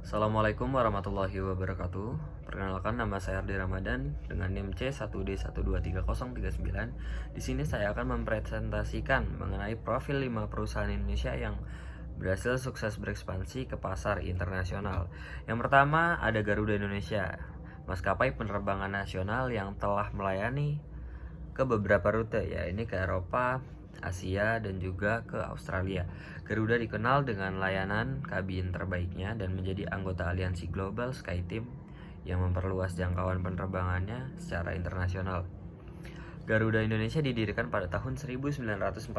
Assalamualaikum warahmatullahi wabarakatuh. Perkenalkan, nama saya Ardi Ramadan dengan NIM C1D123039. Di sini saya akan mempresentasikan mengenai profil 5 perusahaan Indonesia yang berhasil sukses berekspansi ke pasar internasional. Yang pertama ada Garuda Indonesia, maskapai penerbangan nasional yang telah melayani ke beberapa rute, yaitu ke Eropa, Asia, dan juga ke Australia. Garuda dikenal dengan layanan kabin terbaiknya dan menjadi anggota aliansi Global SkyTeam yang memperluas jangkauan penerbangannya secara internasional. Garuda Indonesia didirikan pada tahun 1949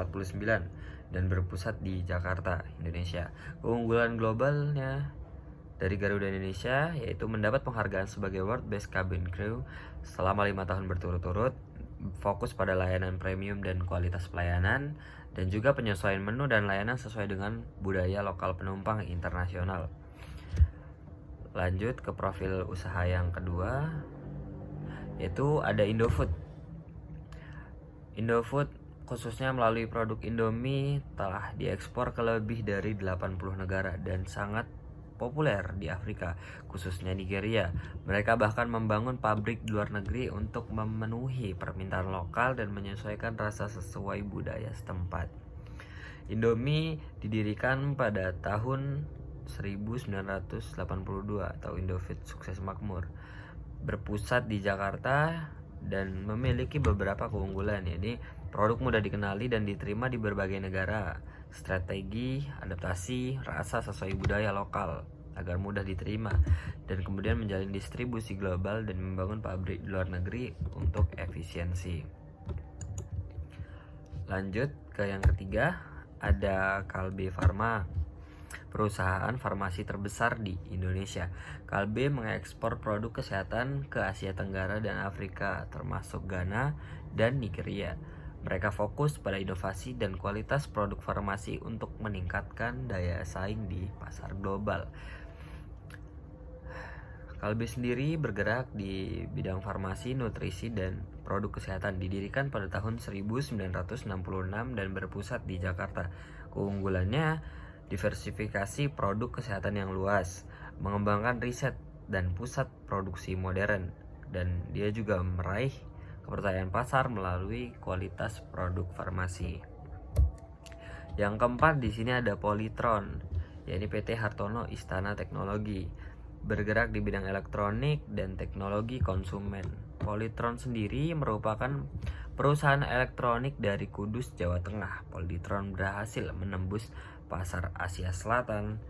dan berpusat di Jakarta, Indonesia. Keunggulan globalnya dari Garuda Indonesia yaitu mendapat penghargaan sebagai World Best Cabin Crew selama 5 tahun berturut-turut, fokus pada layanan premium dan kualitas pelayanan, dan juga penyesuaian menu dan layanan sesuai dengan budaya lokal penumpang internasional. Lanjut ke profil usaha yang kedua, yaitu ada Indofood. Indofood khususnya melalui produk Indomie telah diekspor ke lebih dari 80 negara dan sangat populer di Afrika, khususnya Nigeria. Mereka bahkan membangun pabrik di luar negeri untuk memenuhi permintaan lokal dan menyesuaikan rasa sesuai budaya setempat. Indomie didirikan pada tahun 1982 atau Indofood Sukses Makmur, berpusat di Jakarta dan memiliki beberapa keunggulan, yaitu produk mudah dikenali dan diterima di berbagai negara, strategi adaptasi rasa sesuai budaya lokal agar mudah diterima, dan kemudian menjalin distribusi global dan membangun pabrik di luar negeri untuk efisiensi. Lanjut ke yang ketiga, ada Kalbe Farma, perusahaan farmasi terbesar di Indonesia. Kalbe mengekspor produk kesehatan ke Asia Tenggara dan Afrika, termasuk Ghana dan Nigeria. Mereka fokus pada inovasi dan kualitas produk farmasi untuk meningkatkan daya saing di pasar global. Kalbe sendiri bergerak di bidang farmasi, nutrisi, dan produk kesehatan. Didirikan pada tahun 1966 dan berpusat di Jakarta. Keunggulannya diversifikasi produk kesehatan yang luas, mengembangkan riset dan pusat produksi modern, dan dia juga meraih kepercayaan pasar melalui kualitas produk farmasi. Yang keempat di sini ada Polytron, yaitu PT Hartono Istana Teknologi, bergerak di bidang elektronik dan teknologi konsumen. Polytron sendiri merupakan perusahaan elektronik dari Kudus, Jawa Tengah. Polytron berhasil menembus pasar Asia Selatan,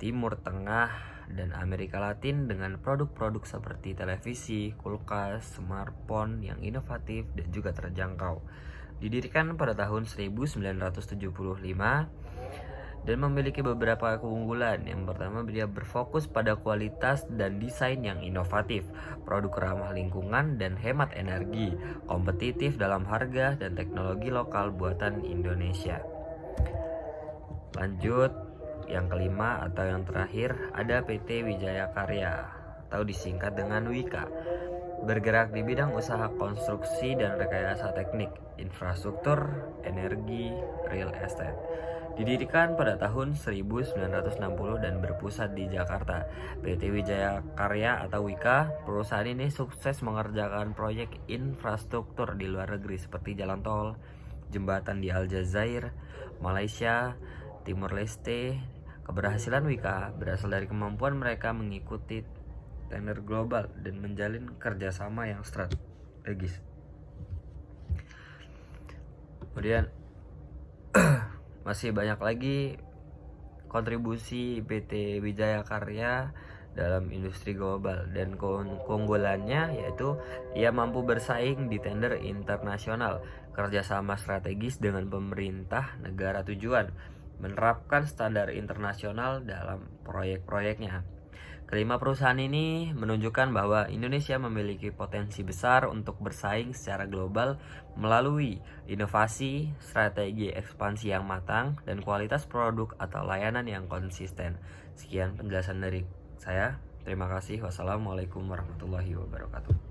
Timur Tengah, dan Amerika Latin dengan produk-produk seperti televisi, kulkas, smartphone yang inovatif dan juga terjangkau. Didirikan pada tahun 1975 dan memiliki beberapa keunggulan. Yang pertama, dia berfokus pada kualitas dan desain yang inovatif, produk ramah lingkungan dan hemat energi, kompetitif dalam harga, dan teknologi lokal buatan Indonesia. Lanjut, yang kelima atau yang terakhir ada PT Wijaya Karya atau disingkat dengan WIKA, bergerak di bidang usaha konstruksi dan rekayasa teknik, infrastruktur, energi, real estate. Didirikan pada tahun 1960 dan berpusat di Jakarta. PT Wijaya Karya atau WIKA, perusahaan ini sukses mengerjakan proyek infrastruktur di luar negeri seperti jalan tol, jembatan di Aljazair, Malaysia, Timur Leste. Keberhasilan WIKA berasal dari kemampuan mereka mengikuti tender global dan menjalin kerjasama yang strategis. Kemudian masih banyak lagi kontribusi PT Wijaya Karya dalam industri global, dan keunggulannya yaitu ia mampu bersaing di tender internasional, kerjasama strategis dengan pemerintah negara tujuan, menerapkan standar internasional dalam proyek-proyeknya. Kelima perusahaan ini menunjukkan bahwa Indonesia memiliki potensi besar untuk bersaing secara global melalui inovasi, strategi ekspansi yang matang, dan kualitas produk atau layanan yang konsisten. Sekian penjelasan dari saya. Terima kasih. Wassalamualaikum warahmatullahi wabarakatuh.